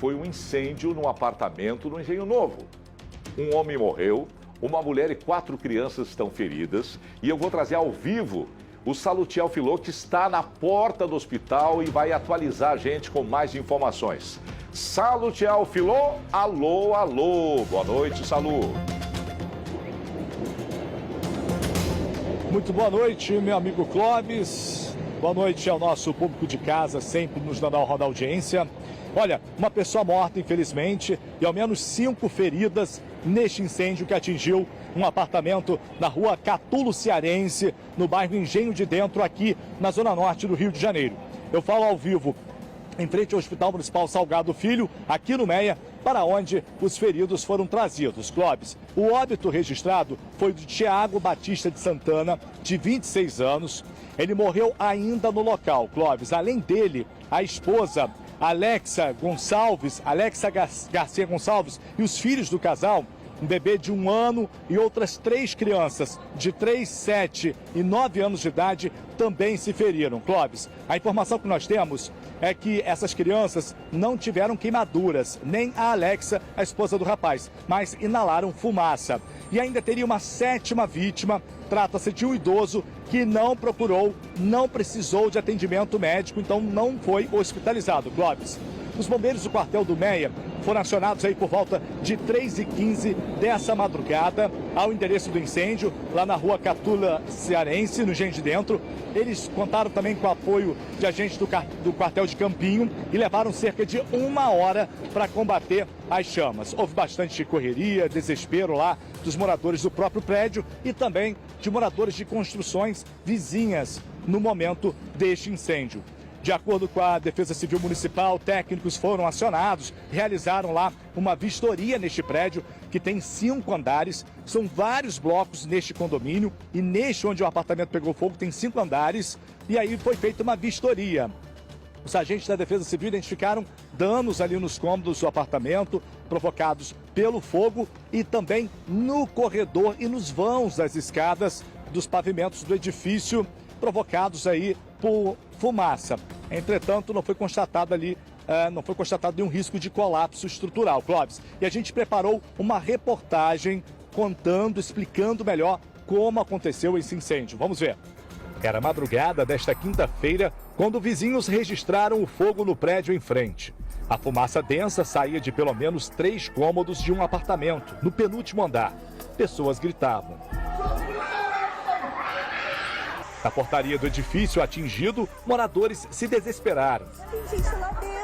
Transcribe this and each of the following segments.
foi um incêndio num apartamento no Engenho Novo. Um homem morreu, uma mulher e 4 crianças estão feridas. E eu vou trazer ao vivo o Salutiel Filô, que está na porta do hospital e vai atualizar a gente com mais informações. Salutiel Filô, alô, alô. Boa noite, Salu. Muito boa noite, meu amigo Clóvis. Boa noite ao nosso público de casa, sempre nos dando a roda audiência. Olha, uma pessoa morta, infelizmente, e ao menos 5 feridas neste incêndio que atingiu um apartamento na rua Catulo Cearense, no bairro Engenho de Dentro, aqui na zona norte do Rio de Janeiro. Eu falo ao vivo em frente ao Hospital Municipal Salgado Filho, aqui no Meia, para onde os feridos foram trazidos. Clóvis, o óbito registrado foi do Tiago Batista de Santana, de 26 anos. Ele morreu ainda no local, Clóvis. Além dele, a esposa Alexa Garcia Gonçalves e os filhos do casal, um bebê de 1 ano e outras 3 crianças de 3, 7 e 9 anos de idade também se feriram. Clóvis, a informação que nós temos é que essas crianças não tiveram queimaduras, nem a Alexa, a esposa do rapaz, mas inalaram fumaça. E ainda teria uma 7ª vítima, trata-se de um idoso que não precisou de atendimento médico, então não foi hospitalizado. Clóvis, os bombeiros do quartel do Meia foram acionados aí por volta de 3h15 dessa madrugada ao endereço do incêndio, lá na rua Catula Cearense, no Engenho de Dentro. Eles contaram também com o apoio de agentes do quartel de Campinho e levaram cerca de 1 hora para combater as chamas. Houve bastante correria, desespero lá dos moradores do próprio prédio e também de moradores de construções vizinhas no momento deste incêndio. De acordo com a Defesa Civil Municipal, técnicos foram acionados, realizaram lá uma vistoria neste prédio, que tem 5 andares. São vários blocos neste condomínio e neste onde o apartamento pegou fogo tem 5 andares. E aí foi feita uma vistoria. Os agentes da Defesa Civil identificaram danos ali nos cômodos do apartamento, provocados pelo fogo e também no corredor e nos vãos das escadas dos pavimentos do edifício, provocados aí por fumaça. Entretanto, não foi constatado nenhum risco de colapso estrutural, Clóvis. E a gente preparou uma reportagem explicando melhor como aconteceu esse incêndio. Vamos ver. Era madrugada desta quinta-feira quando vizinhos registraram o fogo no prédio em frente. A fumaça densa saía de pelo menos 3 cômodos de um apartamento, no penúltimo andar. Pessoas gritavam. Na portaria do edifício atingido, moradores se desesperaram. Tem gente lá dentro.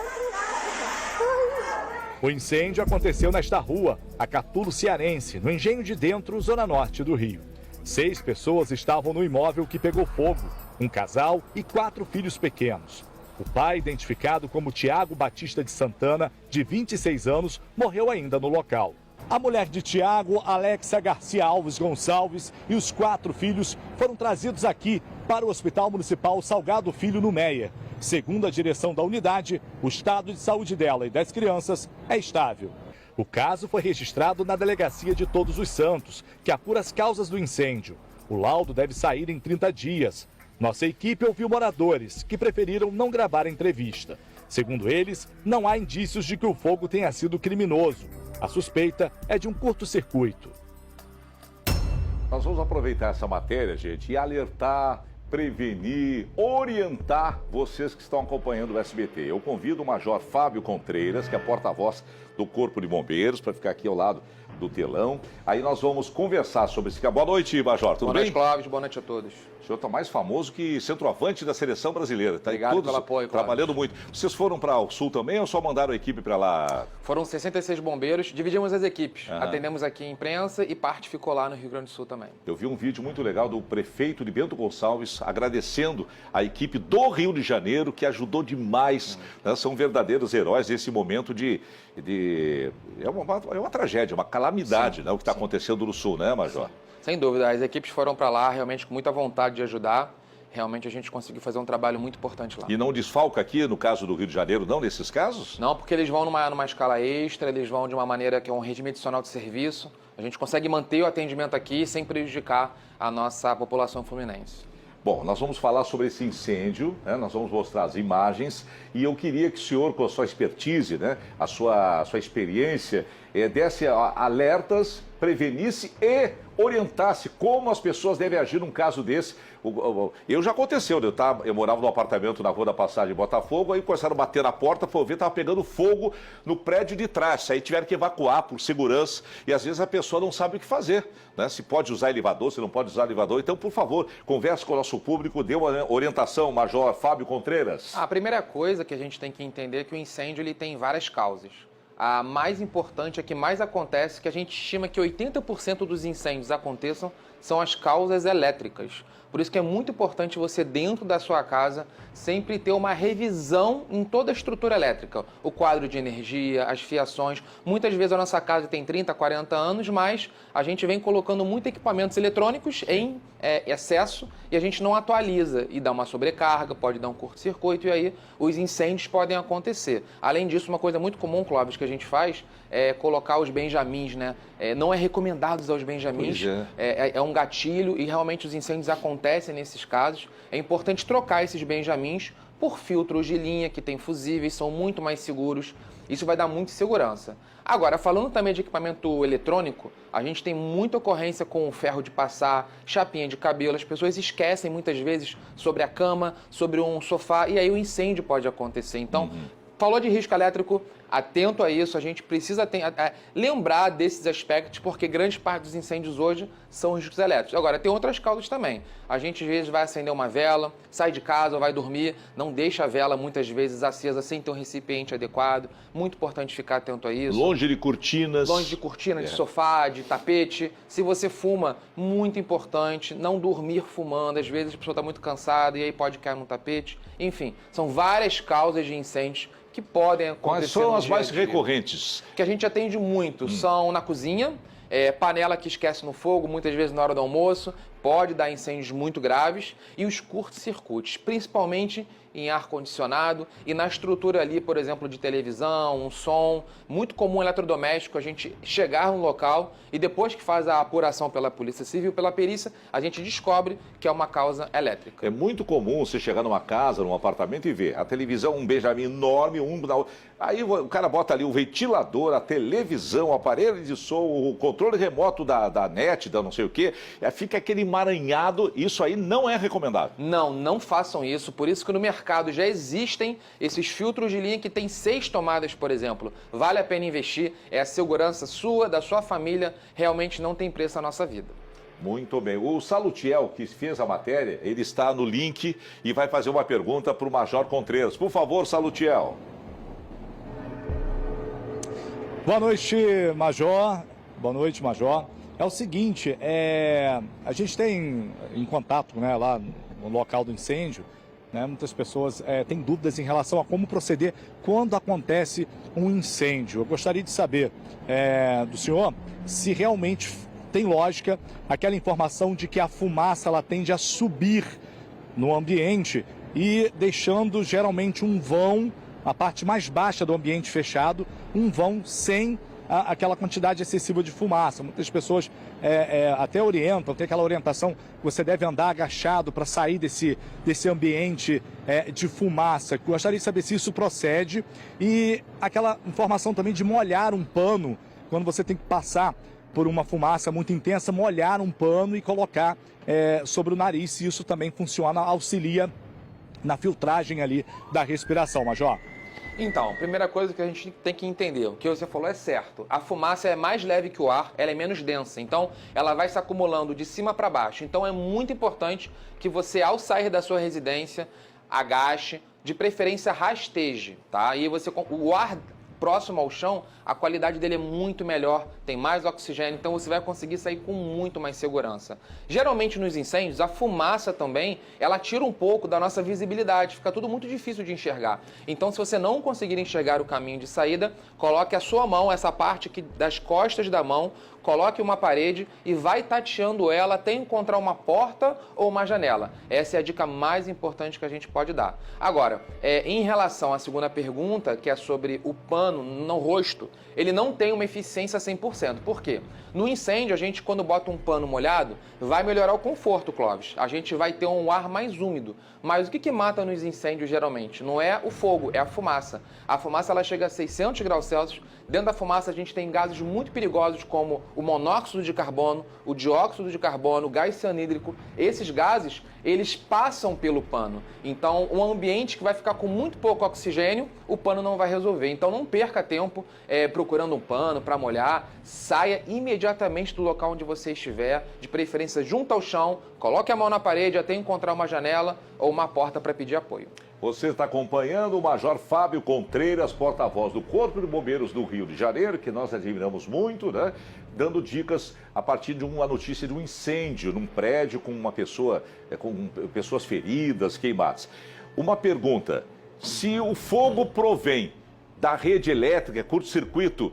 O incêndio aconteceu nesta rua, a Catulo Cearense, no Engenho de Dentro, zona norte do Rio. 6 pessoas estavam no imóvel que pegou fogo, um casal e 4 filhos pequenos. O pai, identificado como Tiago Batista de Santana, de 26 anos, morreu ainda no local. A mulher de Tiago, Alexa Garcia Gonçalves, e os 4 filhos foram trazidos aqui para o Hospital Municipal Salgado Filho, no Meia. Segundo a direção da unidade, o estado de saúde dela e das crianças é estável. O caso foi registrado na Delegacia de Todos os Santos, que apura as causas do incêndio. O laudo deve sair em 30 dias. Nossa equipe ouviu moradores que preferiram não gravar a entrevista. Segundo eles, não há indícios de que o fogo tenha sido criminoso. A suspeita é de um curto-circuito. Nós vamos aproveitar essa matéria, gente, e alertar, prevenir, orientar vocês que estão acompanhando o SBT. Eu convido o Major Fábio Contreiras, que é porta-voz do Corpo de Bombeiros, para ficar aqui ao lado do telão. Aí nós vamos conversar sobre esse... Boa noite, Major, tudo bem? Boa noite, Clóvis, boa noite a todos. O senhor está mais famoso que centroavante da seleção brasileira. Tá. Obrigado pelo apoio, Clóvis. Trabalhando muito. Vocês foram para o Sul também ou só mandaram a equipe para lá? Foram 66 bombeiros, dividimos as equipes. Atendemos aqui a imprensa e parte ficou lá no Rio Grande do Sul também. Eu vi um vídeo muito legal do prefeito de Bento Gonçalves agradecendo a equipe do Rio de Janeiro, que ajudou demais. Né? São verdadeiros heróis nesse momento É uma tragédia, uma calamidade, né? O que está acontecendo no Sul, né, Major? Sim. Sem dúvida, as equipes foram para lá realmente com muita vontade de ajudar. Realmente a gente conseguiu fazer um trabalho muito importante lá. E não desfalca aqui, no caso do Rio de Janeiro, não, nesses casos? Não, porque eles vão numa escala extra, eles vão de uma maneira que é um regime adicional de serviço. A gente consegue manter o atendimento aqui sem prejudicar a nossa população fluminense. Bom, nós vamos falar sobre esse incêndio, né? Nós vamos mostrar as imagens e eu queria que o senhor, com a sua expertise, né? a sua experiência, desse alertas, prevenisse e orientasse como as pessoas devem agir num caso desse. Eu já aconteceu, eu morava num apartamento na Rua da Passagem, em Botafogo, aí começaram a bater na porta, foi ver, estava pegando fogo no prédio de trás, aí tiveram que evacuar por segurança e às vezes a pessoa não sabe o que fazer, né? Se pode usar elevador, se não pode usar elevador. Então, por favor, converse com o nosso público, dê uma orientação, Major Fábio Contreiras. A primeira coisa que a gente tem que entender é que o incêndio ele tem várias causas. A mais importante, a que mais acontece, que a gente estima que 80% dos incêndios aconteçam, são as causas elétricas. Por isso que é muito importante você, dentro da sua casa, sempre ter uma revisão em toda a estrutura elétrica. O quadro de energia, as fiações. Muitas vezes a nossa casa tem 30, 40 anos, mas a gente vem colocando muitos equipamentos eletrônicos em excesso e a gente não atualiza e dá uma sobrecarga, pode dar um curto-circuito e aí os incêndios podem acontecer. Além disso, uma coisa muito comum, Clóvis, que a gente faz é colocar os benjamins, né? Não é recomendado usar os benjamins, é um gatilho e realmente os incêndios acontecem nesses casos. É importante trocar esses benjamins por filtros de linha que tem fusíveis, são muito mais seguros. Isso vai dar muita segurança. Agora, falando também de equipamento eletrônico, a gente tem muita ocorrência com ferro de passar, chapinha de cabelo. As pessoas esquecem muitas vezes sobre a cama, sobre um sofá, e aí o incêndio pode acontecer. Então, falou de risco elétrico, atento a isso, a gente precisa lembrar desses aspectos, porque grande parte dos incêndios hoje são riscos elétricos. Agora, tem outras causas também. A gente, às vezes, vai acender uma vela, sai de casa, vai dormir, não deixa a vela, muitas vezes, acesa sem ter um recipiente adequado. Muito importante ficar atento a isso. Longe de cortinas. Longe de cortina, de sofá, de tapete. Se você fuma, muito importante, não dormir fumando. Às vezes, a pessoa está muito cansada e aí pode cair no tapete. Enfim, são várias causas de incêndios que podem acontecer. Quais são as mais recorrentes? Que a gente atende muito são na cozinha, panela que esquece no fogo, muitas vezes na hora do almoço, pode dar incêndios muito graves, e os curtos-circuitos, principalmente em ar-condicionado e na estrutura ali, por exemplo, de televisão, um som. Muito comum eletrodoméstico a gente chegar no local e depois que faz a apuração pela Polícia Civil, pela perícia, a gente descobre que é uma causa elétrica. É muito comum você chegar numa casa, num apartamento e ver a televisão, um benjamin enorme, aí o cara bota ali o ventilador, a televisão, o aparelho de som, o controle remoto da net, da não sei o quê, fica aquele emaranhado. Isso aí não é recomendável. Não façam isso, por isso que no mercado já existem esses filtros de linha que tem 6 tomadas, por exemplo. Vale a pena investir, é a segurança sua, da sua família, realmente não tem preço na nossa vida. Muito bem. O Salutiel, que fez a matéria, ele está no link e vai fazer uma pergunta para o Major Contreiras. Por favor, Salutiel. Boa noite, Major. Boa noite, Major. É o seguinte, a gente tem em contato, né, lá no local do incêndio, né, muitas pessoas têm dúvidas em relação a como proceder quando acontece um incêndio. Eu gostaria de saber do senhor se realmente tem lógica aquela informação de que a fumaça ela tende a subir no ambiente e deixando geralmente um vão, a parte mais baixa do ambiente fechado, um vão sem aquela quantidade excessiva de fumaça. Muitas pessoas até orientam, tem aquela orientação que você deve andar agachado para sair desse ambiente de fumaça. Gostaria de saber se isso procede e aquela informação também de molhar um pano, quando você tem que passar por uma fumaça muito intensa, molhar um pano e colocar sobre o nariz, se isso também funciona, auxilia na filtragem ali da respiração, Major. Então, primeira coisa que a gente tem que entender, o que você falou é certo. A fumaça é mais leve que o ar, ela é menos densa, então ela vai se acumulando de cima para baixo. Então é muito importante que você, ao sair da sua residência, agache, de preferência rasteje, tá? E o ar próximo ao chão, a qualidade dele é muito melhor, tem mais oxigênio, então você vai conseguir sair com muito mais segurança. Geralmente nos incêndios, a fumaça também, ela tira um pouco da nossa visibilidade, fica tudo muito difícil de enxergar. Então, se você não conseguir enxergar o caminho de saída, coloque a sua mão, essa parte aqui das costas da mão, coloque uma parede e vai tateando ela até encontrar uma porta ou uma janela. Essa é a dica mais importante que a gente pode dar. Agora, em relação à segunda pergunta, que é sobre o pano no rosto, ele não tem uma eficiência 100%. Por quê? No incêndio, a gente, quando bota um pano molhado, vai melhorar o conforto, Clóvis. A gente vai ter um ar mais úmido. Mas o que mata nos incêndios, geralmente? Não é o fogo, é a fumaça. A fumaça, ela chega a 600 graus Celsius. Dentro da fumaça, a gente tem gases muito perigosos, como o monóxido de carbono, o dióxido de carbono, o gás cianídrico. Esses gases, eles passam pelo pano. Então, um ambiente que vai ficar com muito pouco oxigênio, o pano não vai resolver. Então, não perca tempo procurando um pano para molhar. Saia imediatamente do local onde você estiver, de preferência junto ao chão, coloque a mão na parede até encontrar uma janela ou uma porta para pedir apoio. Você está acompanhando o Major Fábio Contreiras, porta-voz do Corpo de Bombeiros do Rio de Janeiro, que nós admiramos muito, né? Dando dicas a partir de uma notícia de um incêndio num prédio com uma pessoa, com pessoas feridas, queimadas. Uma pergunta: se o fogo provém da rede elétrica, curto-circuito,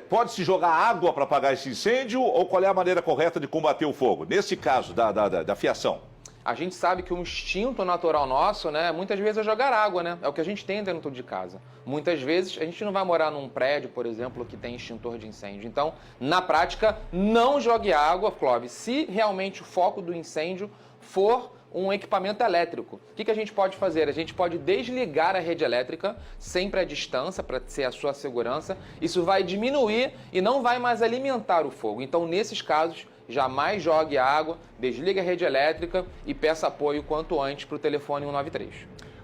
pode-se jogar água para apagar esse incêndio, ou qual é a maneira correta de combater o fogo? Nesse caso da fiação. A gente sabe que o instinto natural nosso, né, muitas vezes é jogar água, né? É o que a gente tem dentro de casa. Muitas vezes a gente não vai morar num prédio, por exemplo, que tem extintor de incêndio. Então, na prática, não jogue água, Clóvis, se realmente o foco do incêndio for um equipamento elétrico. O que a gente pode fazer? A gente pode desligar a rede elétrica, sempre à distância, para ser a sua segurança. Isso vai diminuir e não vai mais alimentar o fogo. Então, nesses casos, jamais jogue água, desligue a rede elétrica e peça apoio quanto antes para o telefone 193.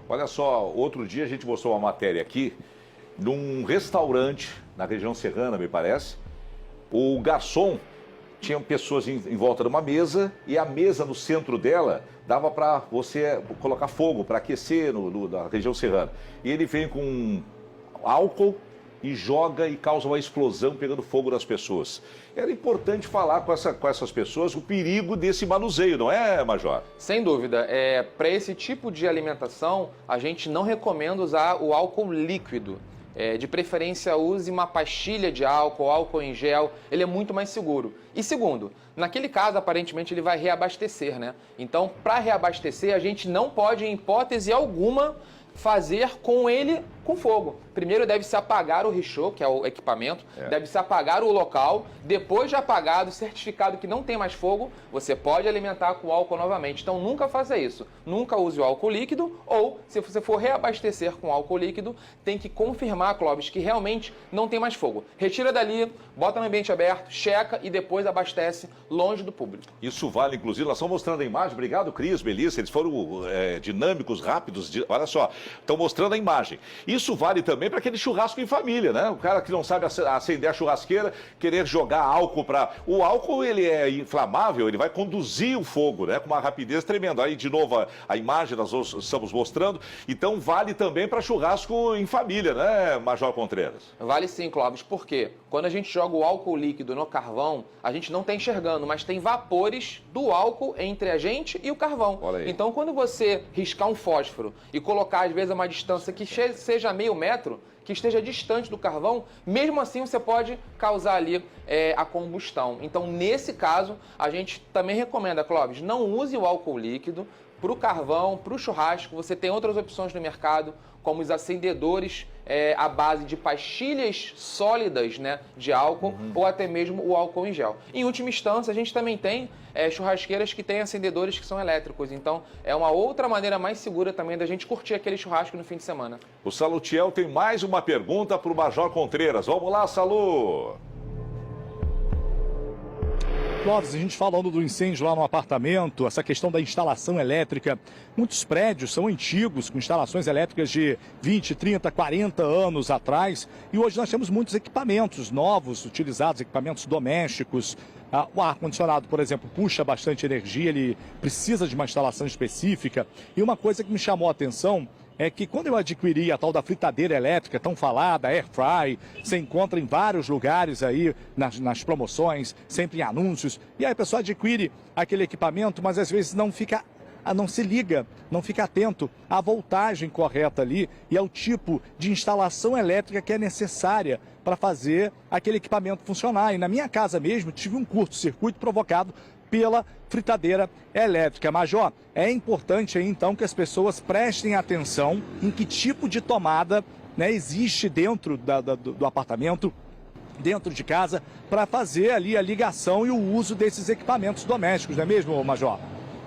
Olha só, outro dia a gente mostrou uma matéria aqui, num restaurante na região serrana, me parece. O garçom tinha pessoas em volta de uma mesa e a mesa no centro dela dava para você colocar fogo, para aquecer na região serrana. E ele vem com álcool e joga e causa uma explosão pegando fogo nas pessoas. Era importante falar com essas pessoas o perigo desse manuseio, não é, Major? Sem dúvida. Para esse tipo de alimentação, a gente não recomenda usar o álcool líquido. De preferência, use uma pastilha de álcool em gel, ele é muito mais seguro. E segundo, naquele caso, aparentemente, ele vai reabastecer, né? Então, para reabastecer, a gente não pode, em hipótese alguma, fazer com ele com fogo. Primeiro deve-se apagar o richô, que é o equipamento, deve-se apagar o local, depois de apagado, certificado que não tem mais fogo, você pode alimentar com álcool novamente. Então nunca faça isso. Nunca use o álcool líquido, ou se você for reabastecer com álcool líquido, tem que confirmar, Clóvis, que realmente não tem mais fogo. Retira dali, bota no ambiente aberto, checa e depois abastece longe do público. Isso vale, inclusive, nós estamos mostrando a imagem. Obrigado, Cris, Melissa, eles foram dinâmicos, rápidos. Olha só, estão mostrando a imagem. Isso vale também para aquele churrasco em família, né? O cara que não sabe acender a churrasqueira, querer jogar álcool para... O álcool, ele é inflamável, ele vai conduzir o fogo, né? Com uma rapidez tremenda. Aí, de novo, a imagem nós estamos mostrando. Então, vale também para churrasco em família, né, Major Contreiras? Vale sim, Clóvis. Por quê? Quando a gente joga o álcool líquido no carvão, a gente não está enxergando, mas tem vapores do álcool entre a gente e o carvão. Então, quando você riscar um fósforo e colocar, às vezes, a uma distância que seja meio metro, que esteja distante do carvão, mesmo assim você pode causar ali a combustão. Então, nesse caso, a gente também recomenda, Clóvis, não use o álcool líquido para o carvão, para o churrasco. Você tem outras opções no mercado, como os acendedores à base de pastilhas sólidas, né, de álcool, ou até mesmo o álcool em gel. Em última instância, a gente também tem churrasqueiras que têm acendedores que são elétricos. Então, é uma outra maneira mais segura também da gente curtir aquele churrasco no fim de semana. O Salutiel tem mais uma pergunta para o Major Contreiras. Vamos lá, Salu! Clóvis, a gente falando do incêndio lá no apartamento, essa questão da instalação elétrica. Muitos prédios são antigos, com instalações elétricas de 20, 30, 40 anos atrás. E hoje nós temos muitos equipamentos novos, utilizados, equipamentos domésticos. O ar-condicionado, por exemplo, puxa bastante energia, ele precisa de uma instalação específica. E uma coisa que me chamou a atenção é que quando eu adquiri a tal da fritadeira elétrica, tão falada, Air Fry, você encontra em vários lugares aí, nas promoções, sempre em anúncios. E aí a pessoa adquire aquele equipamento, mas às vezes não fica não se liga, não fica atento à voltagem correta ali e ao tipo de instalação elétrica que é necessária para fazer aquele equipamento funcionar. E na minha casa mesmo tive um curto-circuito provocado pela fritadeira elétrica. Major, é importante aí então que as pessoas prestem atenção em que tipo de tomada, né, existe dentro do apartamento, dentro de casa, para fazer ali a ligação e o uso desses equipamentos domésticos, não é mesmo, Major?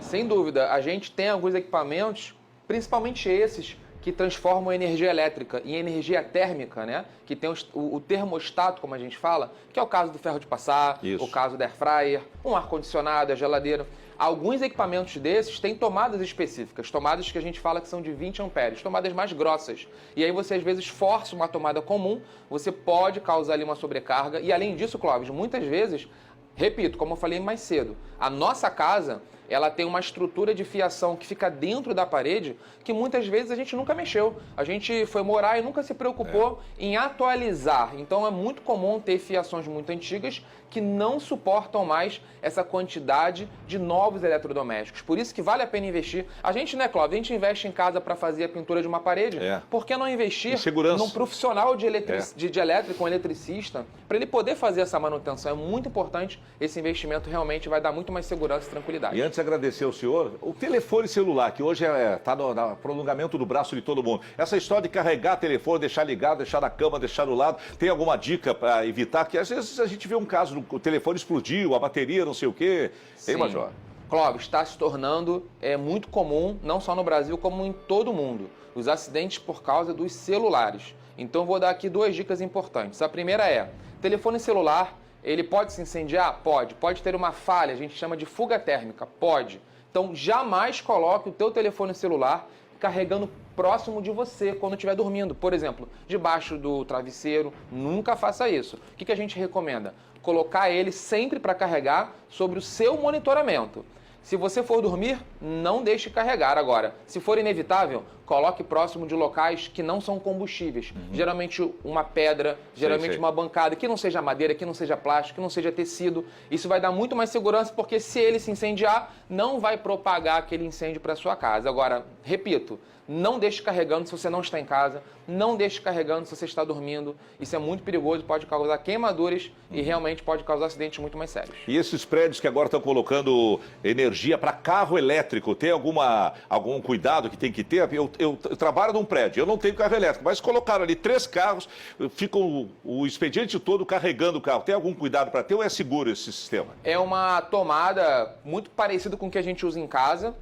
Sem dúvida, a gente tem alguns equipamentos, principalmente esses, que transformam energia elétrica em energia térmica, né? Que tem o termostato, como a gente fala, que é o caso do ferro de passar, o caso da air fryer, um ar-condicionado, a geladeira. Alguns equipamentos desses têm tomadas específicas, tomadas que a gente fala que são de 20 amperes, tomadas mais grossas. E aí você às vezes força uma tomada comum, você pode causar ali uma sobrecarga. E além disso, Clóvis, muitas vezes, repito, como eu falei mais cedo, a nossa casa, ela tem uma estrutura de fiação que fica dentro da parede que muitas vezes a gente nunca mexeu. A gente foi morar e nunca se preocupou em atualizar. Então é muito comum ter fiações muito antigas que não suportam mais essa quantidade de novos eletrodomésticos. Por isso que vale a pena investir. A gente, né, Cláudio, a gente investe em casa para fazer a pintura de uma parede. Por que não investir num profissional de elétrico, um eletricista, para ele poder fazer essa manutenção? É muito importante esse investimento, realmente vai dar muito mais segurança e tranquilidade. E antes de agradecer ao senhor, o telefone celular, que hoje está no prolongamento do braço de todo mundo. Essa história de carregar telefone, deixar ligado, deixar na cama, deixar do lado, tem alguma dica para evitar? Que às vezes a gente vê um caso, o telefone explodiu, a bateria, não sei o quê. Hein, Major? Clóvis, está se tornando muito comum, não só no Brasil, como em todo o mundo, os acidentes por causa dos celulares. Então, vou dar aqui duas dicas importantes. A primeira é, telefone celular, ele pode se incendiar? Pode. Pode ter uma falha, a gente chama de fuga térmica? Pode. Então, jamais coloque o teu telefone celular carregando próximo de você quando estiver dormindo. Por exemplo, debaixo do travesseiro, nunca faça isso. O que a gente recomenda? Colocar ele sempre para carregar sobre o seu monitoramento. Se você for dormir, não deixe carregar. Agora, se for inevitável, coloque próximo de locais que não são combustíveis. Geralmente uma pedra, geralmente uma bancada, que não seja madeira, que não seja plástico, que não seja tecido. Isso vai dar muito mais segurança, porque se ele se incendiar, não vai propagar aquele incêndio para sua casa. Agora, repito, não deixe carregando se você não está em casa, não deixe carregando se você está dormindo. Isso é muito perigoso, pode causar queimaduras e realmente pode causar acidentes muito mais sérios. E esses prédios que agora estão colocando energia para carro elétrico, tem algum cuidado que tem que ter? Eu trabalho num prédio, eu não tenho carro elétrico, mas colocaram ali 3 carros, fica o expediente todo carregando o carro. Tem algum cuidado para ter ou é seguro esse sistema? É uma tomada muito parecida com o que a gente usa em casa.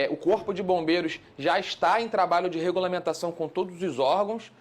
O Corpo de Bombeiros já está em trabalho de regulamentação com todos os órgãos.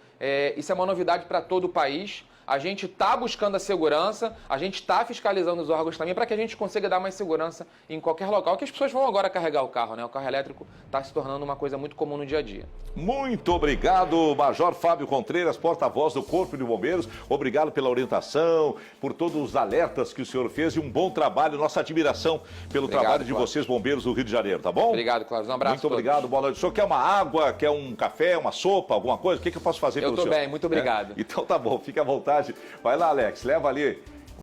Isso é uma novidade para todo o país. A gente está buscando a segurança, a gente está fiscalizando os órgãos também para que a gente consiga dar mais segurança em qualquer local, que as pessoas vão agora carregar o carro, né? O carro elétrico está se tornando uma coisa muito comum no dia a dia. Muito obrigado, Major Fábio Contreiras, porta-voz do Corpo de Bombeiros. Obrigado pela orientação, por todos os alertas que o senhor fez e um bom trabalho, nossa admiração pelo trabalho de vocês, bombeiros do Rio de Janeiro, tá bom? Obrigado, Cláudio. Um abraço. Muito obrigado, boa noite. O senhor quer uma água, quer um café, uma sopa, alguma coisa? O que eu posso fazer pelo senhor? Eu estou bem, muito obrigado. Então tá bom, fique à vontade. Vai lá, Alex, leva ali